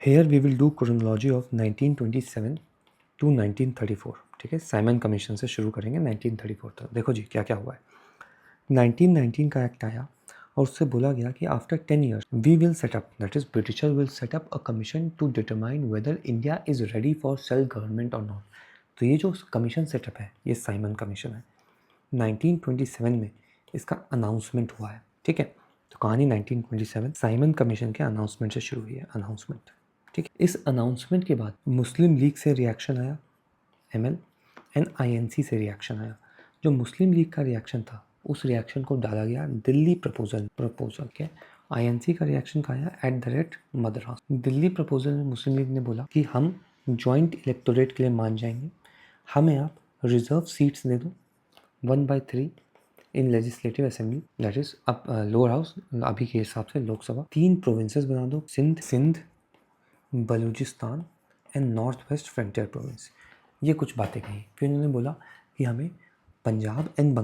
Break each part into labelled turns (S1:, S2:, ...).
S1: Hair we will do chronology of 1927 to 1934। ठीक है, Simon commission से शुरू करेंगे 1934 तक। देखो जी क्या क्या हुआ है। 1919 का एक्ट आया और उससे बोला गया कि after 10 years we will set up, that is Britisher will set up a commission to determine whether India is ready for self government और नॉट। तो ये जो कमीशन सेटअप है ये साइमन कमीशन है। 1927 में इसका अनाउंसमेंट हुआ है। ठीक है, तो कहानी 1927 साइमन कमीशन के अनाउंसमेंट से शुरू हुई है। अनाउंसमेंट, ठीक है। इस अनाउंसमेंट के बाद मुस्लिम लीग से रिएक्शन आया, ML एंड INC से रिएक्शन आया। जो मुस्लिम लीग का रिएक्शन था उस रिएक्शन को डाला गया दिल्ली प्रपोजल के। INC का रिएक्शन का आया @मद्रास। दिल्ली प्रपोजल में मुस्लिम लीग ने बोला कि हम जॉइंट इलेक्टोरेट के लिए मान जाएंगे, हमें आप रिजर्व सीट्स दे दो 1/3 in legislative assembly, that is अब लोअर हाउस अभी के हिसाब से लोकसभा। 3 प्रोविंसेस बना दो, Sindh, Balochistan and north west frontier province. ये कुछ बातें कही। फिर उन्होंने बोला कि हमें पंजाब एंड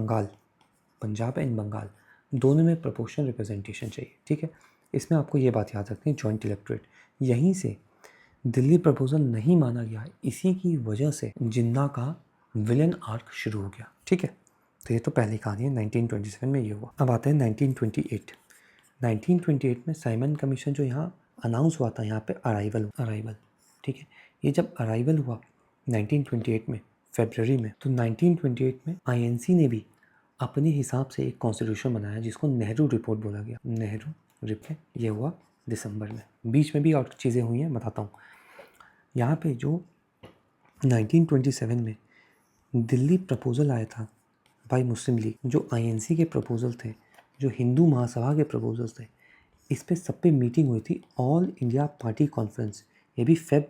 S1: बंगाल दोनों में प्रोपोर्शनल रिप्रेजेंटेशन चाहिए। ठीक है, इसमें आपको ये बात याद रखनी है, जॉइंट इलेक्टोरेट। यहीं से दिल्ली प्रपोजल नहीं माना गया, इसी की वजह से जिन्ना का विलन आर्क शुरू हो गया। ठीक है, तो ये तो पहली कहानी है। 1927 में ये हुआ। अब आते हैं 1928। 1928 में साइमन कमीशन जो यहाँ अनाउंस हुआ था, यहाँ पे अराइवल। ठीक है, ये जब अराइवल हुआ 1928 में फरवरी में, तो 1928 में INC ने भी अपने हिसाब से एक कॉन्स्टिट्यूशन बनाया जिसको नेहरू रिपोर्ट बोला गया। नेहरू रिपोर्ट, ये हुआ दिसंबर में। बीच में भी और चीज़ें हुई हैं, बताता हूँ। यहाँ पे जो 1927 में दिल्ली प्रपोजल आया था बाई मुस्लिम लीग, जो INC के प्रपोजल थे, जो हिंदू महासभा के प्रपोजल्स थे, इस पे सब पे मीटिंग हुई थी ऑल इंडिया पार्टी कॉन्फ्रेंस। ये भी फेब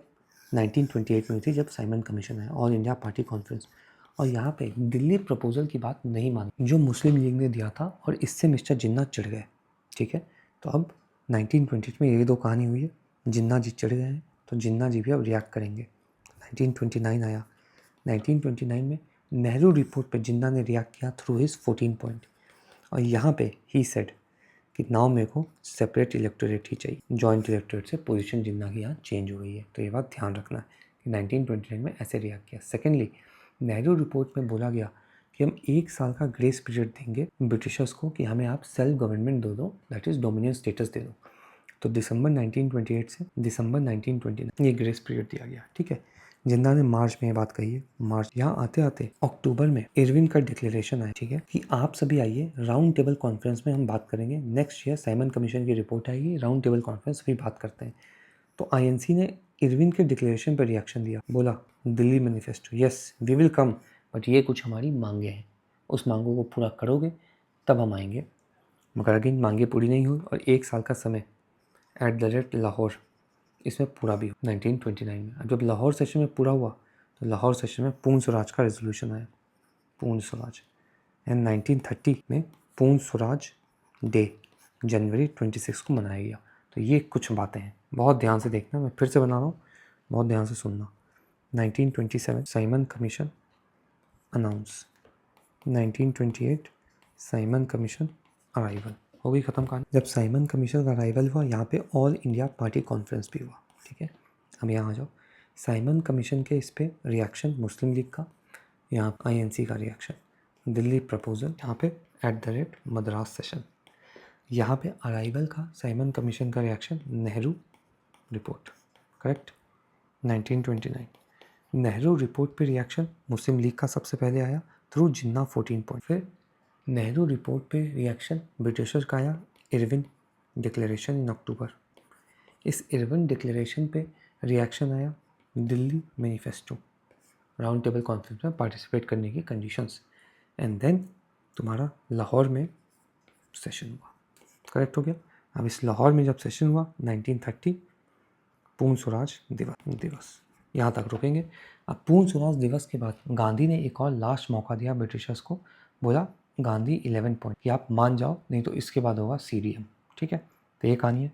S1: 1928 में हुई थी जब साइमन कमीशन आया, ऑल इंडिया पार्टी कॉन्फ्रेंस। और यहाँ पे दिल्ली प्रपोजल की बात नहीं मानी जो मुस्लिम लीग ने दिया था, और इससे मिस्टर जिन्ना चिढ़ गए। ठीक है, तो अब 1928 में ये 2 कहानी हुई है। जिन्ना जी चिढ़ गए हैं, तो जिन्ना जी भी अब रिएक्ट करेंगे। 1929 आया। 1929 में नेहरू रिपोर्ट पे जिन्ना ने रिएक्ट किया थ्रू हिज 14 पॉइंट, और यहाँ पे ही सेड कि नाउ मेरे को सेपरेट इलेक्टोरेट ही चाहिए। जॉइंट इलेक्टोरेट से पोजीशन जिन्ना की यहाँ चेंज हो गई है, तो ये बात ध्यान रखना है कि 1929 में ऐसे रिएक्ट किया। सेकेंडली, नेहरू रिपोर्ट में बोला गया कि हम 1 साल का ग्रेस पीरियड देंगे ब्रिटिशर्स को कि हमें आप सेल्फ गवर्नमेंट दे दो, दैट इज डोमिनियन स्टेटस दे दो। तो दिसंबर 1928 से दिसंबर 1929 ये ग्रेस पीरियड दिया गया। ठीक है, जिन्ना ने मार्च में ये बात कही है। मार्च, यहाँ आते आते अक्टूबर में इरविन का डिक्लेरेशन आया। ठीक है, कि आप सभी आइए, राउंड टेबल कॉन्फ्रेंस में हम बात करेंगे। नेक्स्ट ईयर साइमन कमीशन की रिपोर्ट आएगी, राउंड टेबल कॉन्फ्रेंस भी बात करते हैं। तो INC ने इरविन के डिक्लेरेशन पर रिएक्शन दिया, बोला Delhi manifesto, yes we will come, but ये कुछ हमारी मांगे हैं, उस मांगों को पूरा करोगे तब हम आएंगे। मगर अगेन मांगे पूरी नहीं हुई, और 1 साल का समय लाहौर इसमें पूरा भी हुआ 1929 में। अब जब लाहौर सेशन में पूरा हुआ तो लाहौर सेशन में पूर्ण स्वराज का रेजोल्यूशन आया, पूर्ण स्वराज। एंड 1930 में पूर्ण स्वराज डे जनवरी 26 को मनाया गया। तो ये कुछ बातें हैं, बहुत ध्यान से देखना, मैं फिर से बना रहा हूँ, बहुत ध्यान से सुनना। 1927 Simon Commission announce, 1928 Simon Commission arrival. हो गई खत्म कहानी। जब साइमन कमीशन का अराइवल हुआ, यहाँ पे ऑल इंडिया पार्टी कॉन्फ्रेंस भी हुआ। ठीक है, अब यहाँ आ जाओ। साइमन कमीशन के इस पे रिएक्शन मुस्लिम लीग का, यहाँ INC का रिएक्शन, दिल्ली प्रपोजल, यहाँ पे @मद्रास सेशन। यहाँ पे अराइवल का साइमन कमीशन का reaction Nehru report, correct. 1929 Nehru report पे रिएक्शन मुस्लिम लीग का सबसे पहले आया थ्रू जिन्ना 14 पॉइंट। फिर नेहरू रिपोर्ट पे रिएक्शन ब्रिटिशर्स का आया इरविन डिक्लेरेशन इन अक्टूबर। इस इरविन डिक्लेरेशन पे रिएक्शन आया Delhi manifesto, round table conference में पार्टिसिपेट करने की कंडीशंस। एंड देन तुम्हारा लाहौर में सेशन हुआ, करेक्ट हो गया। अब इस लाहौर में जब सेशन हुआ 1930 पूर्ण स्वराज दिवस, यहाँ तक रुकेंगे। अब पूर्ण स्वराज दिवस के बाद गांधी ने एक और लास्ट मौका दिया ब्रिटिशर्स को, बोला गांधी 11 पॉइंट कि आप मान जाओ, नहीं तो इसके बाद होगा CDM। ठीक है, तो ये कहानी है।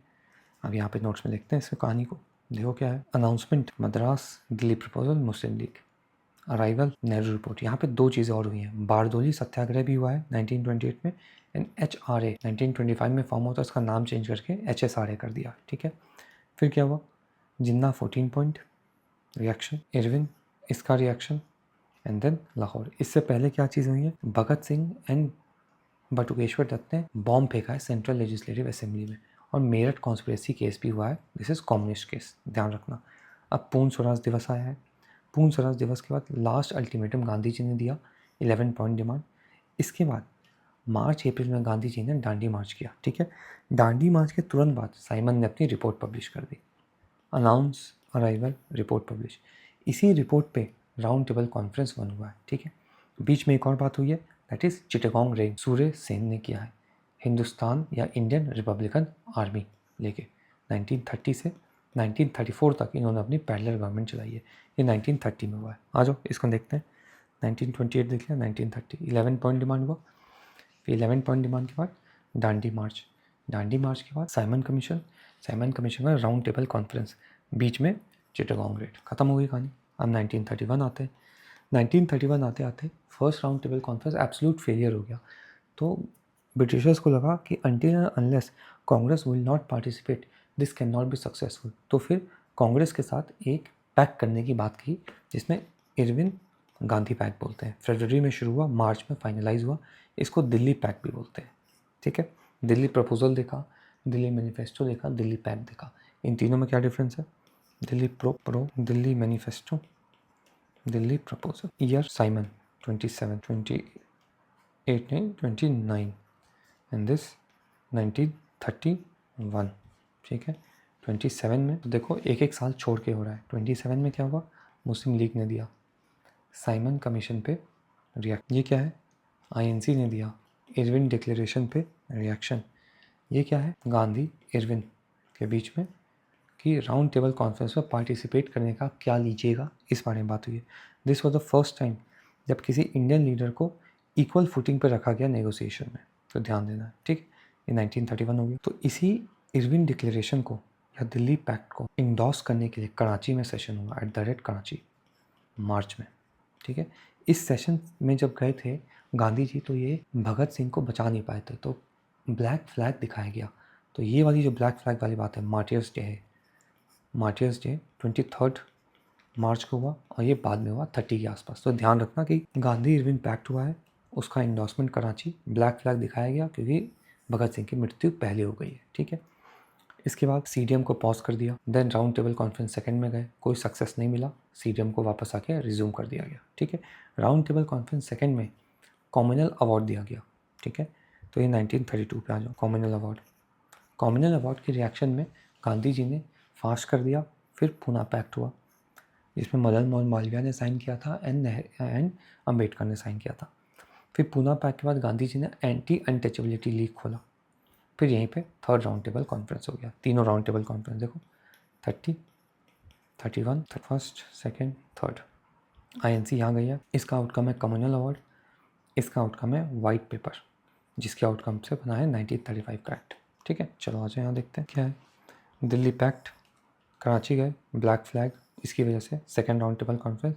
S1: अब यहाँ पे नोट्स में देखते हैं इस कहानी को, देखो क्या है। अनाउंसमेंट मद्रास दिल्ली प्रपोजल मुस्लिम लीग, अराइवल नेहरू रिपोर्ट। यहाँ पे 2 चीज़ें और हुई हैं। बारदोली सत्याग्रह भी हुआ है 1928 में, एंड HRA 1925 में फॉर्म होता है, उसका नाम चेंज करके HSRA कर दिया। ठीक है, फिर क्या हुआ, जिन्ना 14 पॉइंट रिएक्शन, इरविन इसका रिएक्शन, एंड देन लाहौर। इससे पहले क्या चीज़ हुई है, भगत सिंह एंड बटुकेश्वर दत्त ने बॉम्ब फेंका है सेंट्रल लेजिस्लेटिव असेंबली में, और मेरठ कॉन्स्पिरेसी केस भी हुआ है, दिस इज कम्युनिस्ट केस, ध्यान रखना। अब पूर्ण स्वराज दिवस आया है। पूर्ण स्वराज दिवस के बाद लास्ट अल्टीमेटम गांधी जी ने दिया, 11 पॉइंट डिमांड। इसके बाद मार्च अप्रैल में गांधी जी ने दांडी मार्च किया, ठीक है। दांडी मार्च के तुरंत बाद साइमन ने अपनी रिपोर्ट पब्लिश कर दी, अनाउंस अराइवल, रिपोर्ट पब्लिश। इसी रिपोर्ट पे राउंड टेबल कॉन्फ्रेंस वन हुआ है, ठीक है। बीच में एक और बात हुई है, that is Chittagong red, Surya Sen ने किया है, हिंदुस्तान या इंडियन रिपब्लिकन आर्मी लेके 1930 से 1934 तक इन्होंने अपनी पैरेलल गवर्नमेंट चलाई है। ये 1930 में हुआ है। आ जाओ इसको देखते हैं। 1928 देख लिया, 1930 11 पॉइंट डिमांड हुआ। फिर 11 पॉइंट डिमांड के बाद दांडी मार्च, दांडी मार्च के बाद साइमन कमीशन, साइमन कमीशन में राउंड टेबल कॉन्फ्रेंस, बीच में चिटागोंग रेड, खत्म हो गई कहानी। अब 1931 आते हैं। 1931 आते आते first round table conference absolute failure हो गया। तो ब्रिटिशर्स को लगा कि until unless Congress will not participate this can not be successful. तो फिर कांग्रेस के साथ एक पैक्ट करने की बात की, जिसमें इरविन गांधी पैक्ट बोलते हैं। फरवरी में शुरू हुआ, मार्च में फाइनलाइज हुआ। इसको दिल्ली पैक्ट भी बोलते हैं, ठीक है। दिल्ली प्रपोजल देखा, दिल्ली मैनिफेस्टो देखा, दिल्ली पैक्ट देखा। इन तीनों में क्या डिफरेंस है, Delhi pro Delhi manifesto, Delhi proposal. Year Simon 27 28 नहीं 29 एंड दिस 1931, ठीक है। 27 में तो देखो एक एक साल छोड़ के हो रहा है। 27 में क्या हुआ, मुस्लिम लीग ने दिया, साइमन कमीशन पे रिएक्ट। ये क्या है, आईएनसी ने दिया, इरविन डिक्लेरेशन पे रिएक्शन। ये क्या है, गांधी इरविन के बीच में कि राउंड टेबल कॉन्फ्रेंस में पार्टिसिपेट करने का क्या लीजिएगा, इस बारे में बात हुई है। This was the first time जब किसी इंडियन लीडर को इक्वल फुटिंग पर रखा गया नेगोशिएशन में, तो ध्यान देना, ठीक। ये 1931 हो गया। तो इसी इरविन डिक्लेरेशन को या दिल्ली पैक्ट को इंडोर्स करने के लिए कराची में सेशन हुआ, एट द रेट कराची, मार्च में, ठीक है। इस सेशन में जब गए थे गांधी जी, तो ये भगत सिंह को बचा नहीं पाए थे, तो ब्लैक फ्लैग दिखाया गया। तो ये वाली जो ब्लैक फ्लैग वाली बात है, मार्टियर्स डे है। मार्टियर्स डे 23 मार्च को हुआ, और ये बाद में हुआ 30 के आसपास। तो ध्यान रखना कि गांधी इरविन पैक्ट हुआ है, उसका इंडोर्समेंट कराची, ब्लैक फ्लैग दिखाया गया क्योंकि भगत सिंह की मृत्यु पहले हो गई है, ठीक है। इसके बाद सीडीएम को पॉज कर दिया। Then round table conference second में गए, कोई सक्सेस नहीं मिला, सीडीएम को वापस आके रिज्यूम कर दिया गया, ठीक है। राउंड टेबल कॉन्फ्रेंस सेकंड में कॉमनल अवार्ड दिया गया, ठीक है। तो ये 1932 पे आ जाओ, कॉमनल अवार्ड। कॉमनल अवार्ड के रिएक्शन में गांधी जी ने फास्ट कर दिया। फिर पूना पैक्ट हुआ, जिसमें मदन मोहन मालवीय ने साइन किया था एंड अम्बेडकर ने साइन किया था। फिर पूना पैक्ट के बाद गांधी जी ने एंटी अनटचेबिलिटी लीग खोला। फिर यहीं पे थर्ड राउंड टेबल कॉन्फ्रेंस हो गया। तीनों राउंड टेबल कॉन्फ्रेंस देखो, 30, 31, फर्स्ट, सेकेंड, थर्ड। आईएनसी यहाँ गई है। इसका आउटकम है कम्युनल अवार्ड, इसका आउटकम है वाइट पेपर, जिसके आउटकम से बना है 1935 का एक्ट, ठीक है। चलो आ जाए यहाँ देखते हैं क्या है। दिल्ली पैक्ट, कराची गए, ब्लैक फ्लैग, इसकी वजह से second round table conference,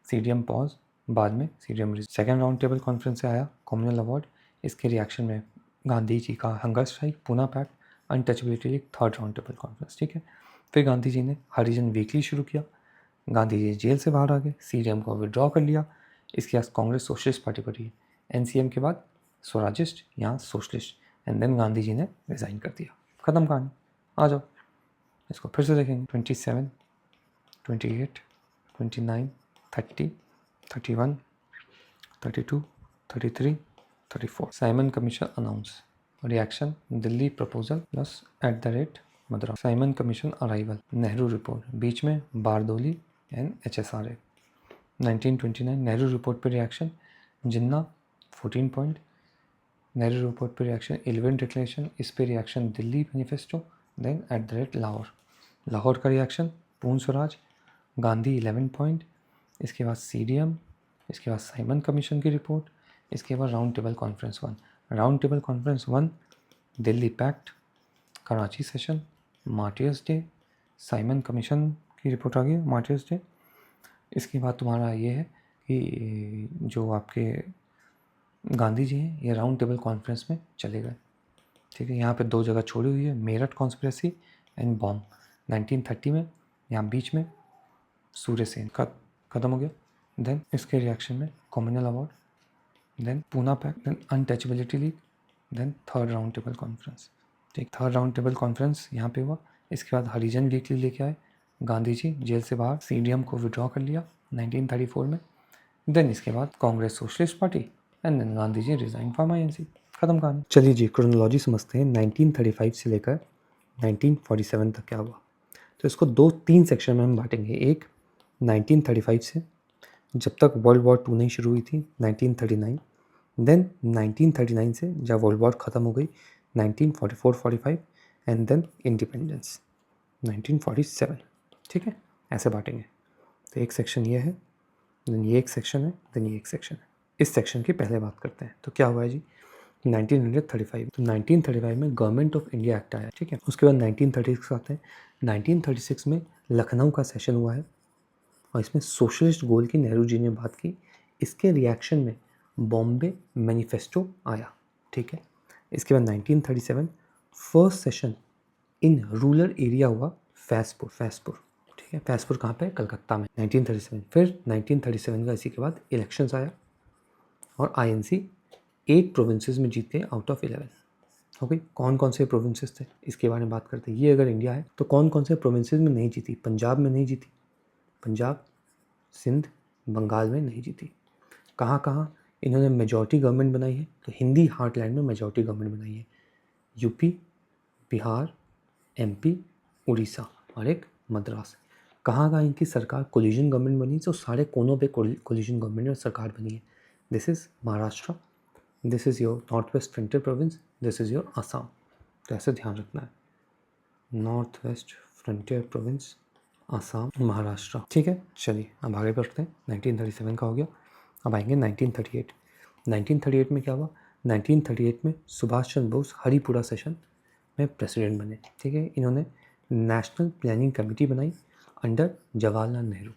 S1: CDM pause, बाद में CDM. Second round table conference से आया कॉमनल अवार्ड, इसके रिएक्शन में गांधी जी का hunger strike, Poona pact, untouchability league, third round table conference, ठीक है। फिर गांधी जी ने हरिजन वीकली शुरू किया, गांधी जी जेल से बाहर आ गए, सीडीएम को विड्रॉ कर लिया। इसके बाद कांग्रेस सोशलिस्ट पार्टी बनी, एनसीएम के बाद स्वराजिस्ट, यहाँ सोशलिस्ट, एंड देन गांधी जी ने रिज़ाइन कर दिया, ख़त्म कहानी। आ जाओ इसको फिर से देखेंगे। 27, 28, 29, 30, 31, 32, 33, 34। Simon Commission announce, reaction Delhi proposal plus at the rate Madras. Simon Commission arrival, Nehru report, बीच में Bardoli and HSRA। 1929 Nehru report पर reaction, Jinnah 14 point, Nehru report पर रिएक्शन 11 डिक्लेरेशन, इस पर reaction Delhi manifesto, then at the rate Lahore. Lahore का रिएक्शन पूर्ण स्वराज, गांधी 11 पॉइंट, इसके बाद सीडीएम, इसके बाद साइमन कमीशन की रिपोर्ट, इसके बाद round table conference one. Round table conference one, Delhi pact, Karachi session, martyrs day, Simon commission की रिपोर्ट आ गई मार्टियर्स डे। इसके बाद तुम्हारा ये है कि जो आपके गांधी जी हैं ये राउंड टेबल कॉन्फ्रेंस में चले गए, ठीक है। यहाँ पे दो जगह छोड़ी हुई है, मेरठ कॉन्स्पिरेसी एंड बॉम्ब 1930 में, यहाँ बीच में सूर्य सेन खत्म हो गया। देन इसके रिएक्शन में commonwealth award, then Poona pact, then untouchability league, then third round table conference. ठीक, थर्ड राउंड टेबल कॉन्फ्रेंस यहाँ पे हुआ। इसके बाद हरिजन वीकली लेके आए, गांधी जी जेल से बाहर, सीडीएम को विड्रॉ कर लिया 1934 में। देन इसके बाद Congress socialist party and then Gandhi ji resign from INC. खत्म कहानी। चलिए जी क्रोनोलॉजी समझते हैं 1935 से लेकर 1947 तक क्या हुआ। तो इसको 2-3 सेक्शन में हम बांटेंगे। एक 1935 से, जब तक वर्ल्ड वॉर 2 नहीं शुरू हुई थी 1939, देन 1939 से जब वर्ल्ड वॉर ख़त्म हो गई 1944-45 एंड देन इंडिपेंडेंस 1947। ठीक है, ऐसे बांटेंगे। तो एक सेक्शन ये है, देन ये एक सेक्शन है, देन ये एक सेक्शन है। इस सेक्शन की पहले बात करते हैं। तो क्या हुआ है जी 1935। तो 1935 में गवर्नमेंट ऑफ इंडिया एक्ट आया। ठीक है, उसके बाद 1936 आते हैं। 1936 में लखनऊ का सेशन हुआ है और इसमें सोशलिस्ट गोल की नेहरू जी ने बात की। इसके रिएक्शन में बॉम्बे मैनिफेस्टो आया। ठीक है, इसके बाद 1937 first session in rural area हुआ फैजपुर। ठीक है, फैजपुर कहाँ पे? कलकत्ता में 1937। फिर 1937 का इसी के बाद इलेक्शंस आया और आईएनसी 8 प्रोविंसेस में जीत गए आउट ऑफ 11। हो गई। कौन कौन से प्रोविंसेस थे इसके बारे में बात करते हैं। ये अगर इंडिया है तो कौन कौन से प्रोविंसेस में नहीं जीती? पंजाब में नहीं जीती, पंजाब, सिंध, बंगाल में नहीं जीती। कहाँ कहाँ इन्होंने मेजॉरिटी गवर्नमेंट बनाई है? तो हिंदी हार्टलैंड में मेजॉरिटी गवर्नमेंट बनाई है। यूपी, बिहार, एमपी, उड़ीसा और एक मद्रास। कहाँ कहाँ इनकी सरकार कोलिजन गवर्नमेंट बनी? तो सारे कोनों पे कोलिजन गवर्नमेंट और सरकार बनी है। This is Maharashtra, this is your north west frontier province, this is your Assam. तो ऐसे ध्यान रखना है, north west frontier province, Assam, Maharashtra. ठीक है, चलिए अब आगे बढ़ते हैं। 1937 का हो गया, अब आएंगे 1938। 1938 में क्या हुआ? 1938 में सुभाष चंद्र बोस हरिपुरा सेशन में प्रेसिडेंट बने। ठीक है, इन्होंने नेशनल प्लानिंग कमेटी बनाई अंडर जवाहरलाल नेहरू।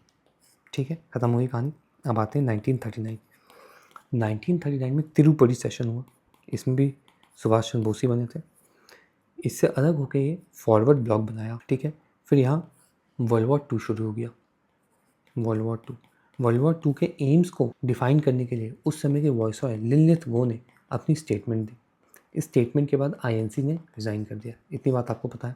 S1: ठीक है, ख़त्म हुई कहानी। अब आते हैं 1939। 1939 में तिरुपति सेशन हुआ, इसमें भी सुभाष चंद्र बोस ही बने थे। इससे अलग होकर ये फॉरवर्ड ब्लॉक बनाया। ठीक है, फिर यहाँ वर्ल्ड वॉर 2 शुरू हो गया। वर्ल्ड वॉर 2 के एम्स को डिफाइन करने के लिए उस समय के वॉइसरॉय लिनलिथ गो ने अपनी स्टेटमेंट दी। इस स्टेटमेंट के बाद आईएनसी ने रिज़ाइन कर दिया। इतनी बात आपको पता है।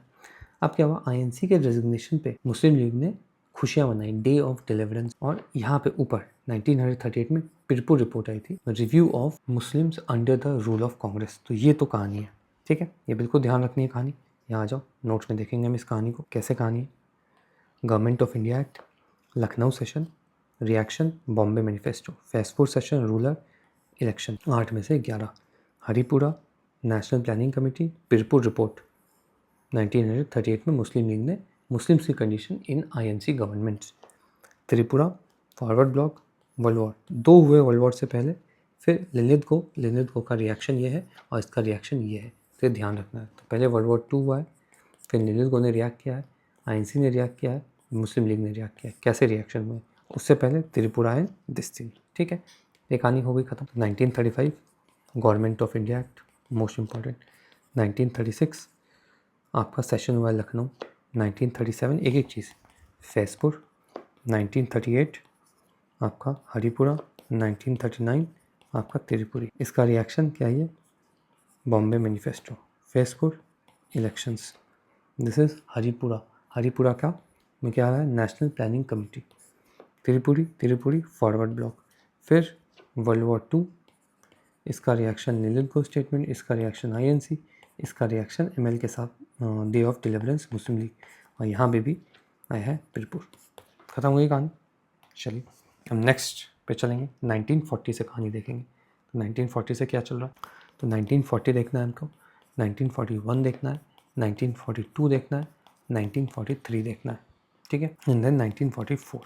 S1: अब क्या हुआ? आईएनसी के रेजिग्नेशन पे मुस्लिम लीग ने खुशियाँ मनाई, डे ऑफ डिलीवरेंस। और यहाँ पे ऊपर 1938 में पिरपुर रिपोर्ट आई थी, review of Muslims under the rule of Congress. तो ये तो कहानी है। ठीक है, ये बिल्कुल ध्यान रखनी है कहानी। यहाँ आ जाओ, नोट्स में देखेंगे हम इस कहानी को कैसे कहानी है। Government of India act, Lucknow session, reaction Bombay manifesto, Faizpur session ruler, election 8 में से 11, Haripura, national planning committee, Pirpur report. 1938 में मुस्लिम लीग ने मुस्लिम्स की condition in INC governments, Tripura, forward block, world war 2 हुए वर्ल्ड वॉर से पहले। फिर लिनिथ गो का रिएक्शन ये है और इसका रिएक्शन ये है, तो ये ध्यान रखना है। तो पहले वर्ल्ड वॉर 2 हुआ है, फिर लिनिथ गो ने रिएक्ट किया है, आईएनसी ने रिएक्ट किया है, मुस्लिम लीग ने रिएक्ट किया है। कैसे रिएक्शन हुए? उससे पहले त्रिपुरा एंड दिस थिंग। ठीक है, ये कहानी हो गई खत्म। 1935 government of India act, most important. 1936 आपका सेशन हुआ है लखनऊ। 1937 एक एक चीज़, फैजपुर। 1938 आपका हरिपुरा। 1939 आपका त्रिपुरी। इसका रिएक्शन क्या है? Bombay manifesto, Faizpur, elections. This is Haripura. Haripura का में क्या है? National planning committee. Tripuri forward block. फिर वर्ल्ड वॉर 2, इसका रिएक्शन लिनिथ गो स्टेटमेंट, इसका रिएक्शन आईएनसी, इसका रिएक्शन एमएल के साथ day of deliverance Muslim league, और यहाँ पे भी आया है पिरपुर। ख़त्म हुई कहानी। चलिए हम नेक्स्ट पे चलेंगे, 1940 से कहानी देखेंगे। तो 1940 से क्या चल रहा है? तो 1940 देखना है हमको, 1941 देखना है, 1942 देखना है, 1943 देखना है। ठीक है, एंड देन 1944।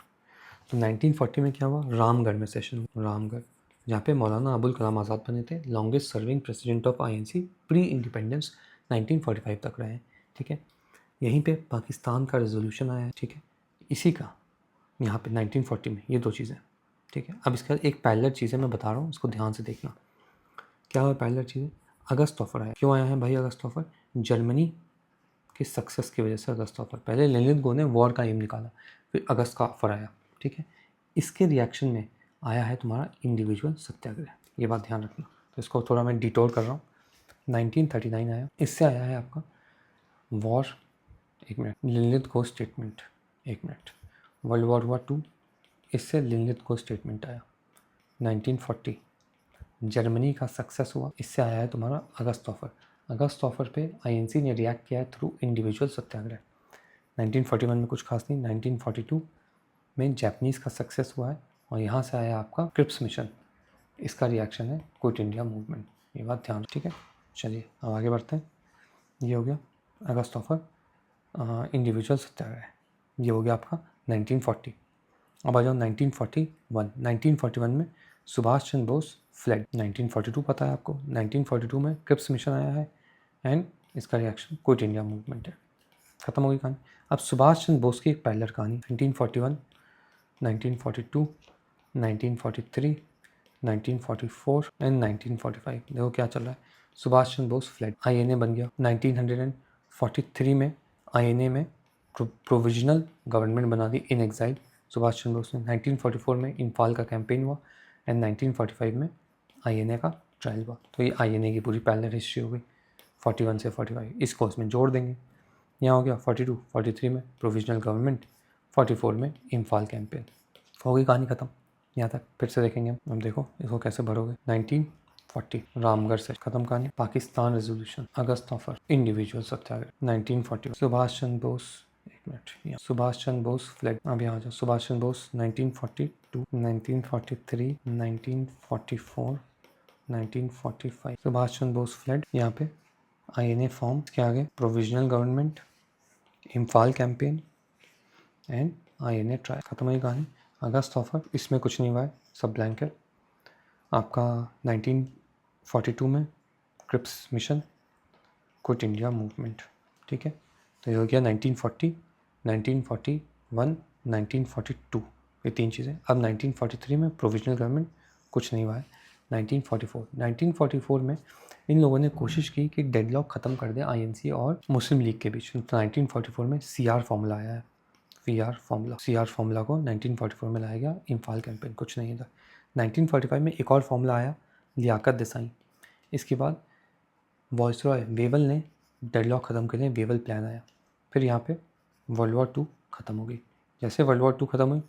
S1: तो 1940 में क्या हुआ? रामगढ़ में सेशन, रामगढ़, जहाँ पे मौलाना अबुल कलाम आज़ाद बने थे longest serving president of INC pre independence 1945 तक रहे हैं। ठीक है, यहीं पे पाकिस्तान का रेजोल्यूशन आया है। ठीक है, इसी का यहाँ पे 1940 में ये 2 चीज़ें। ठीक है, अब इसका एक पैरेलल चीज़ें मैं बता रहा हूँ, इसको ध्यान से देखना। क्या हुआ पैरेलल चीज़ें? अगस्त ऑफर आया। क्यों आया है भाई अगस्त ऑफर? जर्मनी की सक्सेस की वजह से अगस्त ऑफर, पहले ललित गो ने वॉर का एम निकाला, फिर अगस्त का ऑफर आया, ठीक है। इसके रिएक्शन में आया है तुम्हारा इंडिविजुअल सत्याग्रह, ये बात ध्यान रखना। तो इसको थोड़ा मैं डिटोर कर रहा हूँ। 1939 आया, इससे आया है आपका वॉर, एक मिनट, ललित गो स्टेटमेंट, एक मिनट, वर्ल्ड वॉर हुआ 2, इससे ललित गो स्टेटमेंट आया। 1940 जर्मनी का सक्सेस हुआ, इससे आया है तुम्हारा अगस्त ऑफर। अगस्त ऑफर पे आईएनसी ने रिएक्ट किया है थ्रू इंडिविजुअल सत्याग्रह। 1941 में कुछ खास नहीं। 1942 में जापानीज़ का सक्सेस हुआ है और यहाँ से आया आपका क्रिप्स मिशन, इसका रिएक्शन है क्विट इंडिया मूवमेंट, ये बात ध्यान, ठीक है। चलिए अब आगे बढ़ते हैं। ये हो गया अगस्त ऑफर, इंडिविजुअल सत्याग्रह, ये हो गया आपका 1940। अब आ जाओ 1941। 1941 में सुभाष चंद्र बोस फ्लैग। 1942 पता है आपको, 1942 में क्रिप्स मिशन आया है एंड इसका रिएक्शन क्विट इंडिया मूवमेंट है। खत्म हो गई कहानी। अब सुभाष चंद्र बोस की एक पैरेलल कहानी, 1941, 1942, 1943, 1944 एंड 1945। देखो क्या चल रहा है। सुभाष चंद्र बोस फ्लैग, आईएनए बन गया। 1943 में आईएनए में प्रोविजनल गवर्नमेंट बना दी इन एग्जाइल सुभाष चंद्र बोस ने। 1944 में इम्फाल का कैंपेन हुआ एंड 1945 में आईएनए का ट्रायल हुआ। तो ये आईएनए की पूरी पैरेलल हिस्ट्री हो गई 41 से 45। इसको इसमें जोड़ देंगे, यहाँ हो गया 42, 43 में प्रोविजनल गवर्नमेंट, 44 में इम्फाल कैंपेन। हो गई कहानी खत्म। यहाँ तक फिर से देखेंगे हम। अब देखो इसको कैसे भरोगे। 1940 रामगढ़ से खत्म कहानी। पाकिस्तान रेजोल्यूशन, अगस्त ऑफर, इंडिविजुअल सत्याग्रह। 1940 सुभाष चंद्र बोस, एक मिनट, सुभाष चंद्र बोस फ्लैग। अब यहाँ जाओ, सुभाष चंद्र बोस 1942, 1943, 1944, 1945 सुभाष चंद्र बोस फ्लैग। यहाँ पे आईएनए फॉर्म, इसके आगे provisional government, Imphal campaign and INA trial. खत्म हुई कहानी। अगस्त ऑफर, इसमें कुछ नहीं हुआ है, सब ब्लैंक है। आपका 1942 में Cripps mission, quit India movement, ठीक है। तो ये हो गया 1940, 1941, 1942, ये तीन चीज़ें। अब 1943 में प्रोविजनल गवर्नमेंट, कुछ नहीं हुआ है। 1944 में इन लोगों ने कोशिश की कि डेडलॉक ख़त्म कर दे आईएनसी और मुस्लिम लीग के बीच। तो 1944 में सीआर फॉर्मूला आया है, सीआर फार्मूला को 1944 में लाया गया। इम्फाल कैंपेन, कुछ नहीं था। 1945 में एक और फार्मूला आया, लियाकत देसाई। इसके बाद वॉइसरॉय वेवल ने डेडलॉक ख़त्म के लिए वेवल प्लान आया। फिर यहाँ पे वर्ल्ड वॉर 2 ख़त्म हो गई। जैसे वर्ल्ड वॉर 2 ख़त्म हुई,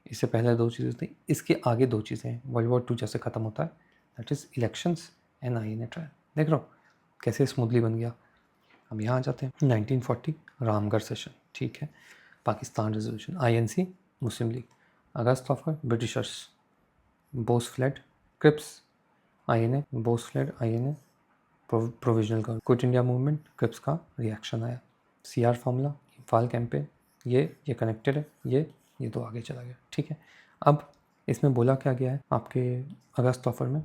S1: इससे पहले दो चीज़ें थी, इसके आगे दो चीज़ें हैं। वर्ल्ड वॉर 2 जैसे ख़त्म होता है, that is elections and INA trial. देख रहे हो कैसे स्मूथली बन गया। अब यहाँ आ जाते हैं 1940 रामगढ़ सेशन, ठीक है। Pakistan resolution, INC, Muslim League. August offer, Britishers, Bose fled, Cripps, INA, Bose fled, INA, provisional government, quit India movement, Cripps का रिएक्शन आया। सीआर फार्मूला, इम्फाल कैंपेन, ये कनेक्टेड है, ये तो आगे चला गया, ठीक है। अब इसमें बोला क्या गया है आपके अगस्त ऑफर में,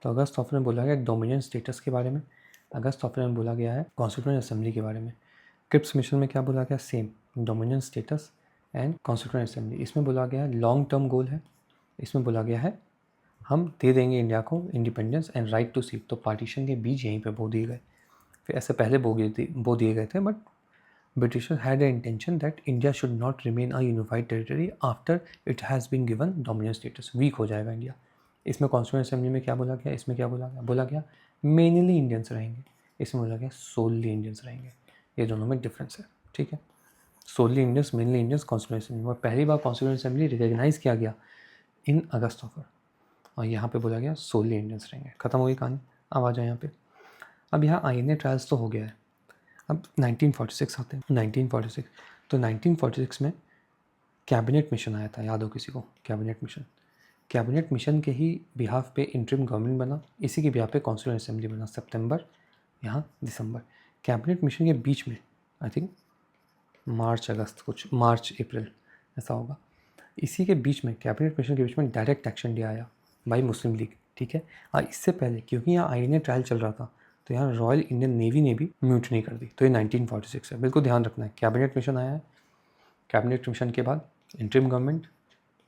S1: तो अगस्त ऑफर में बोला गया डोमिनियन स्टेटस के बारे में। अगस्त ऑफर में बोला गया है कॉन्स्टिट्यूएंट असेंबली के बारे में। क्रिप्स मिशन में क्या बोला गया, same, dominion status and constituent assembly. इसमें बोला गया है लॉन्ग टर्म गोल है, इसमें बोला गया है हम दे देंगे इंडिया को independence and right to seat. तो पार्टीशन के बीच यहीं पे बो दिए गए, फिर ऐसे पहले बो दिए गए थे, but Britishers had the intention that India should not remain a unified territory after it has been given dominion status, weak हो जाएगा इंडिया। इसमें कॉन्स्टिट्यूएंट असेंबली में क्या बोला गया, इसमें क्या बोला गया मेनली इंडियंस रहेंगे, इसमें बोला गया सोलली इंडियंस रहेंगे। ये दोनों में डिफरेंस है, ठीक है। Solely Indians, mainly Indians constituent assembly में पहली बार कॉन्स्टिट्यूएंट असेंबली रिकॉग्नाइज किया गया इन अगस्त ऑफर, और यहाँ पे बोला गया सोलली इंडियंस रहेंगे। खत्म हो गई कहानी। अब आ जाए यहाँ पे। अब यहाँ आईएनए ट्रायल्स तो हो गया है। अब 1946 आते हैं। 1946, तो 1946 में कैबिनेट मिशन आया था, याद हो किसी को, कैबिनेट मिशन के ही बिहाफ पे इंटरिम गवर्नमेंट बना, इसी के बिहाफ पे कॉन्स्टिट्यूएंट असेंबली बना, सितंबर, यहाँ दिसंबर। कैबिनेट मिशन के बीच में आई थिंक मार्च अगस्त, कुछ मार्च अप्रैल ऐसा होगा, इसी के बीच में कैबिनेट मिशन के बीच में डायरेक्ट एक्शन डे आया बाई मुस्लिम लीग, ठीक है। और इससे पहले क्योंकि यहाँ आईएनए ट्रायल चल रहा था, तो यहाँ रॉयल इंडियन नेवी ने भी म्यूटनी कर दी। तो ये 1946 है, बिल्कुल ध्यान रखना है। कैबिनेट मिशन आया है, कैबिनेट मिशन के बाद interim government,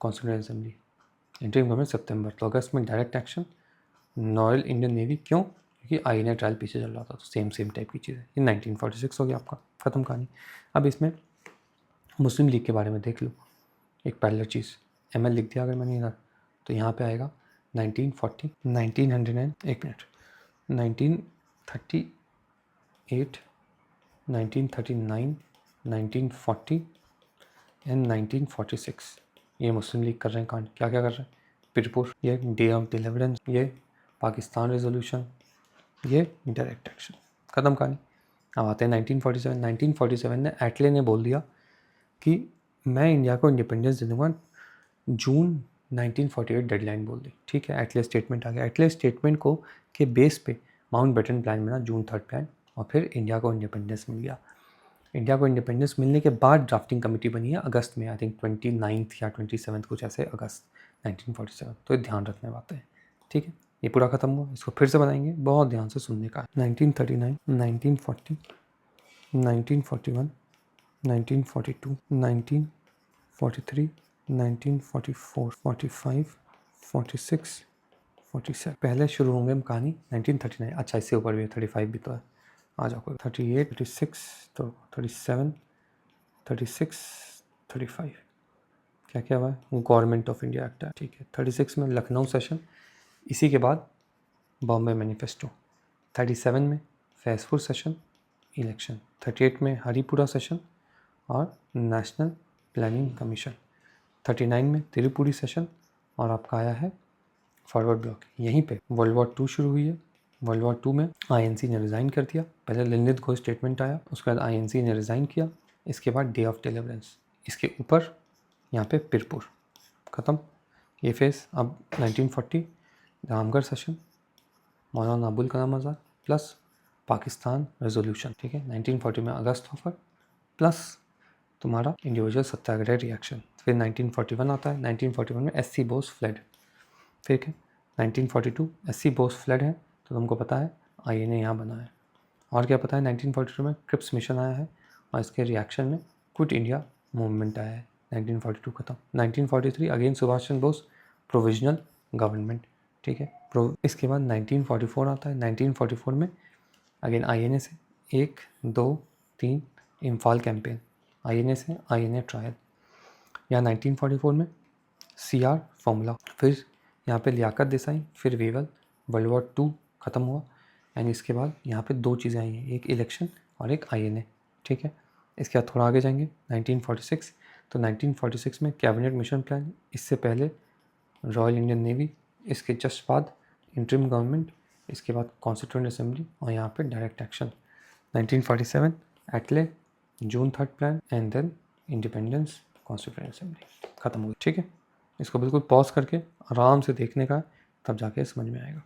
S1: constituent assembly, interim government सितंबर, तो अगस्त में direct action, royal Indian navy. क्यों? क्योंकि INA ट्रायल पीछे चल रहा था, तो सेम टाइप की चीज़ है। ये 1946 हो गया आपका, ख़त्म कहानी। अब इसमें मुस्लिम लीग के बारे में देख लो, एक पैरेलल चीज़, ML लिख दिया अगर मैंने इधर, तो यहाँ पे आएगा 1940, 1900 एक मिनट, 1938, 1939, 1940 एंड 1946। ये मुस्लिम लीग कर रहे हैं कांड। क्या क्या कर रहे हैं? पीरपुर, ये डे ऑफ डिलीवरेंस, ये पाकिस्तान रेजोल्यूशन, ये डायरेक्ट एक्शन, ख़त्म कहानी। अब आते हैं 1947। 1947 में एटले ने बोल दिया कि मैं इंडिया को इंडिपेंडेंस दे दूँगा, जून 1948 डेडलाइन बोल दी। ठीक है, एटले स्टेटमेंट आ गया। एटले स्टेटमेंट को के बेस पे माउंटबेटन प्लान बना, जून 3 प्लान, और फिर इंडिया को इंडिपेंडेंस मिल गया। इंडिया को इंडिपेंडेंस मिलने के बाद ड्राफ्टिंग कमेटी बनी है अगस्त में, आई थिंक 29 या 27 कुछ ऐसे अगस्त 1947। तो ये ध्यान रखने बातें हैं। ठीक है, ये पूरा खत्म हुआ, इसको फिर से बनाएंगे, बहुत ध्यान से सुनने का है। 1939, 1940, 1941, 1942, 1943, 1944, 45, 46, 47। पहले शुरू होंगे हम कहानी 1939। अच्छा, इससे ऊपर भी है, 35 भी तो है, आ जाओ। 38, 36, तो 37, 36, 35, क्या क्या हुआ है? गवर्नमेंट ऑफ इंडिया एक्ट है। ठीक है, 36 में लखनऊ सेशन, इसी के बाद बॉम्बे मैनिफेस्टो। 37 में फैजपुर सेशन, इलेक्शन। 38 में हरिपुरा सेशन और नेशनल प्लानिंग कमीशन। 39 में त्रिपुरी सेशन, और आपका आया है फॉरवर्ड ब्लॉक। यहीं पे वर्ल्ड वॉर 2 शुरू हुई है। वर्ल्ड वॉर 2 में INC ने रिज़ाइन कर दिया। पहले लिलित घोष स्टेटमेंट आया, उसके बाद INC ने रिज़ाइन किया, इसके बाद डे ऑफ डिलीवरेंस, इसके ऊपर यहाँ पे पीरपुर, ख़त्म ये फेज़। अब 1940 Ramgarh session, Maulana Abul Kalam Azad plus Pakistan resolution. ठीक है, 1940 में अगस्त ऑफर प्लस तुम्हारा इंडिविजुअल सत्याग्रह रिएक्शन। फिर 1941 आता है। 1941 में SC बोस फ्लड। ठीक है, 1942 SC बोस फ्लड है, तो तुमको पता है INA यहाँ बना है। और क्या पता है, 1942 में क्रिप्स मिशन आया है, और इसके रिएक्शन में क्विट इंडिया मूवमेंट आया है। 1942 खत्म। 1943 again Subhash Chandra Bose provisional government. ठीक है, इसके बाद 1944 आता है। 1944 में अगेन INA से 1, 2, 3 इम्फाल कैंपेन, INA से INA ट्रायल। यहाँ 1944 में CR फॉर्मूला, फिर यहाँ पे लियाकत देसाई, फिर वेवल, वर्ल्ड वॉर 2 ख़त्म हुआ। एंड इसके बाद यहाँ पे 2 चीज़ें आई हैं, एक इलेक्शन और एक INA। ठीक है, इसके बाद थोड़ा आगे जाएंगे 1946। तो 1946 में कैबिनेट मिशन प्लान, इससे पहले रॉयल इंडियन नेवी, इसके जस्ट बाद इंटरिम गवर्नमेंट, इसके बाद कॉन्स्टिट्यूएंट असेंबली, और यहाँ पे डायरेक्ट एक्शन। 1947 एटले, June 3 plan, and then independence, constituent assembly, ख़त्म हो गई। ठीक है, इसको बिल्कुल पॉज करके आराम से देखने का, तब जाके समझ में आएगा।